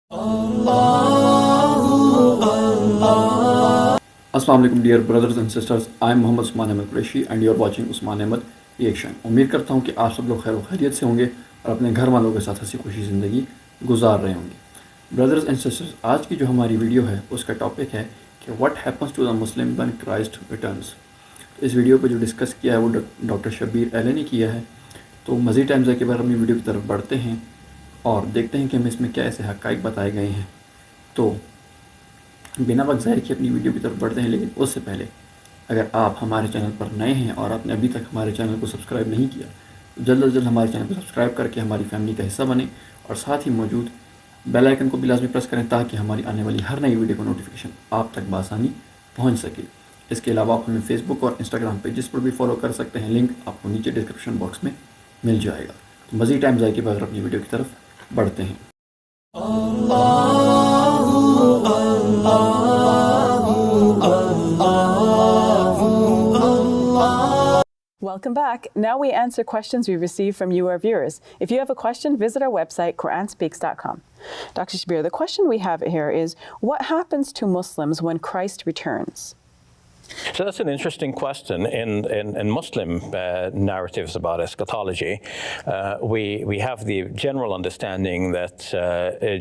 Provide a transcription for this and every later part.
Assalamu alaikum dear brothers and sisters. I am Mohammad Usman Ahmed Qureshi and you are watching Usman Ahmed Reaction. उम्मीद करता हूँ कि आप सब लोग खैर खैरियत से होंगे और अपने घर वालों के साथ हंसी खुशी ज़िंदगी गुजार रहे होंगे। ब्रदर्स एंड सिस्टर्स, आज की जो हमारी वीडियो है उसका टॉपिक है कि what happens to the Muslim when Christ returns. इस वीडियो को जो डिस्कस किया है वो डॉक्टर शबीर एल ने किया है। तो मज़ीद टाइम के बाद अपनी वीडियो की तरफ बढ़ते हैं और देखते हैं कि हमें इसमें क्या ऐसे हक़ाइक़ बताए गए हैं। तो बिना वक्त ज़ाहिर किए अपनी वीडियो की तरफ बढ़ते हैं, लेकिन उससे पहले अगर आप हमारे चैनल पर नए हैं और आपने अभी तक हमारे चैनल को सब्सक्राइब नहीं किया तो जल्द अज जल्द हमारे चैनल को सब्सक्राइब करके हमारी फैमिली का हिस्सा बने और साथ ही मौजूद बेल आइकन को भी लाजमी प्रेस करें ताकि हमारी आने वाली हर नई वीडियो का नोटिफिकेशन आप तक बआसानी पहुँच सके। इसके अलावा आप हमें फेसबुक और इंस्टाग्राम पेजेस पर भी फॉलो कर सकते हैं, लिंक आपको नीचे डिस्क्रिप्शन बॉक्स में मिल जाएगा। तो मज़ीद टाइम ज़ाहिर के बगैर अपनी वीडियो की तरफ बढ़ते हैं। Welcome back. Now we answer questions we receive from you, our viewers. If you have a question, visit our website, QuranSpeaks.com. Dr. Shabir, the question we have here is, what happens to Muslims when Christ returns? So that's an interesting question. In Muslim narratives about eschatology, we have the general understanding that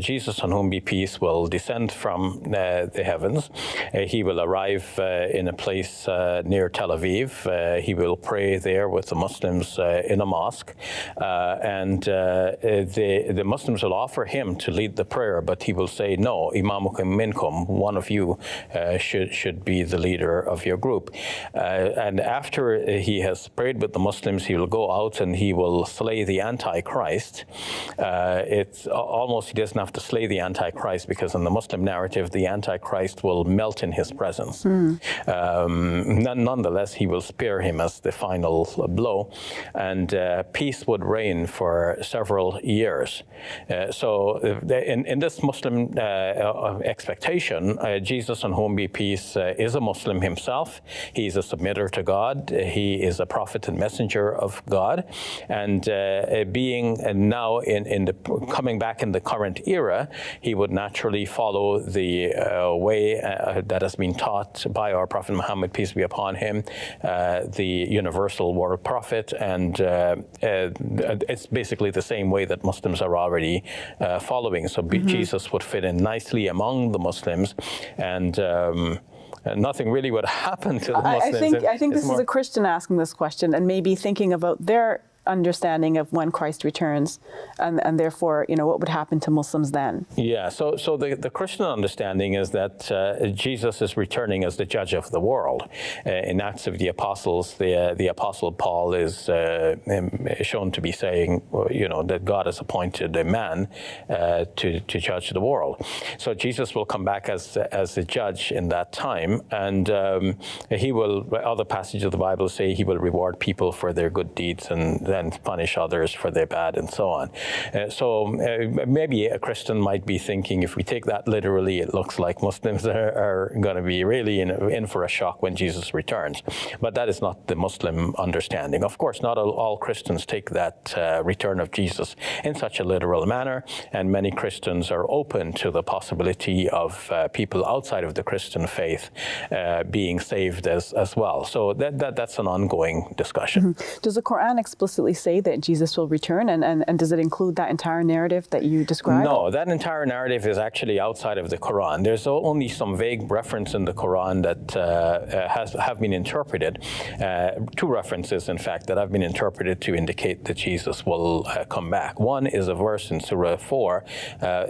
Jesus, on whom be peace, will descend from the heavens. He will arrive in a place near Tel Aviv. He will pray there with the Muslims in a mosque. And the Muslims will offer him to lead the prayer, but he will say, no, imamukum minkum, one of you should be the leader of your group. And after he has prayed with the Muslims, he will go out and he will slay the Antichrist. It's almost, he doesn't have to slay the Antichrist because in the Muslim narrative, the Antichrist will melt in his presence. Nonetheless, he will spare him as the final blow, and peace would reign for several years. So in this Muslim expectation, Jesus, on whom be peace, is a Muslim himself. He's a submitter to God. He is a prophet and messenger of God. And being now coming back in the current era, he would naturally follow the way that has been taught by our Prophet Muhammad, peace be upon him, the universal world prophet. And it's basically the same way that Muslims are already following. So Jesus would fit in nicely among the Muslims, and nothing really would happen to the Muslims. I think this is a Christian asking this question and maybe thinking about their understanding of when Christ returns, and therefore, what would happen to Muslims then? Yeah, so the Christian understanding is that Jesus is returning as the judge of the world. In Acts of the Apostles, the Apostle Paul is shown to be saying, that God has appointed a man to judge the world. So Jesus will come back as a judge in that time, and he will, other passages of the Bible say he will reward people for their good deeds and then punish others for their bad, and so on. So maybe a Christian might be thinking, if we take that literally, it looks like Muslims are going to be really in for a shock when Jesus returns. But that is not the Muslim understanding. Of course, not all Christians take that return of Jesus in such a literal manner, and many Christians are open to the possibility of people outside of the Christian faith being saved as well. So that's an ongoing discussion. Does the Quran explicitly say that Jesus will return, and does it include that entire narrative that you described? No, that entire narrative is actually outside of the Quran. There's only some vague reference in the Quran that have been interpreted, two references in fact that have been interpreted to indicate that Jesus will come back. One is a verse in Surah 4,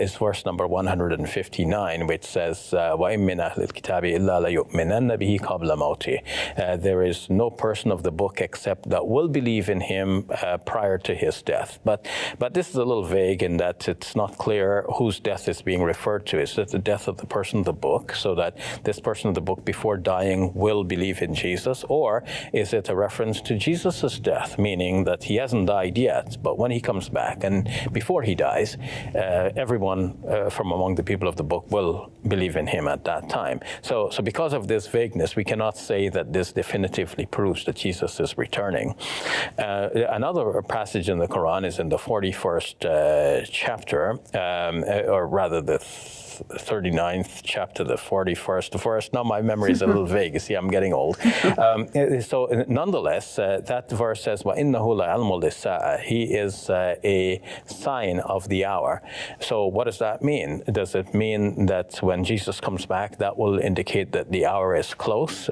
is verse number 159, which says, وَإِن مِّنْ أَهْلِ الْكِتَابِ إِلَّا لَيُؤْمِنَنَّ بِهِ قَبْلَ مَوْتِهِ. There is no person of the book except that will believe in him prior to his death. But this is a little vague in that it's not clear whose death is being referred to. Is it the death of the person of the book, so that this person of the book before dying will believe in Jesus, or is it a reference to Jesus's death, meaning that he hasn't died yet, but when he comes back and before he dies, everyone from among the people of the book will believe in him at that time. So because of this vagueness, we cannot say that this definitively proves that Jesus is returning. Another passage in the Quran is in the 41st chapter, or rather the 39th chapter, the 41st verse. Now my memory is a little vague. See, I'm getting old. So nonetheless, that verse says, وَإِنَّهُ لَعِلْمُ لِلسَّاعَةِ. He is a sign of the hour. So what does that mean? Does it mean that when Jesus comes back, that will indicate that the hour is close?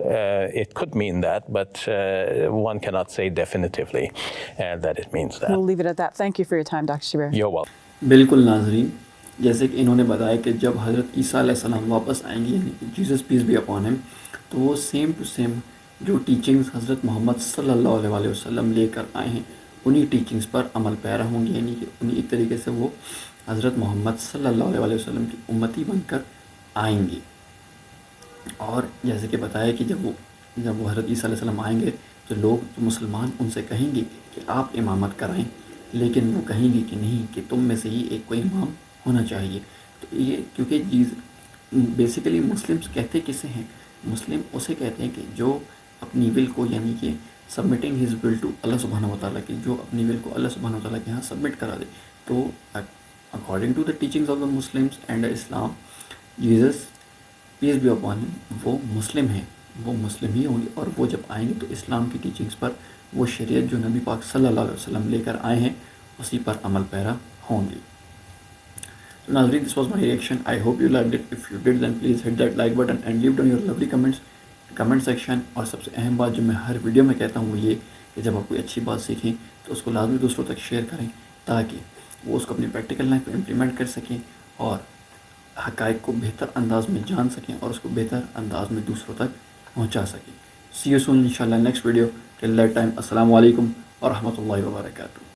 It could mean that, but one cannot say definitively that it means that. We'll leave it at that. Thank you for your time, Dr. Shabir. You're welcome. बिल्कुल नाजरीन, जैसे कि इन्होंने बताया कि जब हज़रत ईसा अलैहिस्सलाम वापस आएंगे, यानी कि Jesus peace be upon him, तो वो सेम टू सेम जो टीचिंग्स हज़रत मोहम्मद सल्लल्लाहु अलैहि वसल्लम लेकर आए हैं, उन्हीं टीचिंग्स पर अमल पैरा होंगे, यानी कि उन्हीं एक तरीके से वो हज़रत मोहम्मद सल्लल्लाहु अलैहि वसल्लम की उम्मती बनकर आएंगे। और जैसे कि बताया कि जब वो हज़रत ईसा अलैहिस्सलाम आएंगे तो लोग, जो मुसलमान, उनसे कहेंगे कि आप इमामत कराएं, लेकिन वो कहेंगे कि नहीं, कि तुम में से ही एक कोई इमाम होना चाहिए। तो ये क्योंकि बेसिकली मुस्लिम्स कहते किसे हैं? मुस्लिम उसे कहते हैं कि जो अपनी विल को, यानी कि submitting his will to Allah सुब्हानहू व तआला, की जो अपनी विल को अल्लाह सुब्हानहू व तआला के यहाँ सबमिट करा दे। तो according to the teachings of the Muslims and Islam, Jesus peace be upon him वो मुस्लिम हैं, वो मुस्लिम ही होंगे, और वो जब आएंगे तो इस्लाम की टीचिंग्स पर, वो शरीयत जो नबी पाक सल्लल्लाहु अलैहि वसल्लम लेकर आए हैं, उसी पर अमल पैरा होंगे। So नाज़रीन, this was my reaction. I hope you liked it. If you did, then please hit that like button and leave down your lovely comments comment section. और सबसे अहम बात जो मैं हर वीडियो में कहता हूँ वो ये कि जब आप कोई अच्छी बात सीखें तो उसको लाजमी दूसरों तक शेयर करें, ताकि वो उसको अपनी प्रैक्टिकल लाइफ में इम्प्लीमेंट कर सकें और हक़ाइक़ को बेहतर अंदाज में जान सकें और उसको बेहतर अंदाज में दूसरों तक पहुँचा सकें। See you soon, inshallah, next video. Till that time, Assalamu Alaikum wa rahmatullahi wa barakatuh.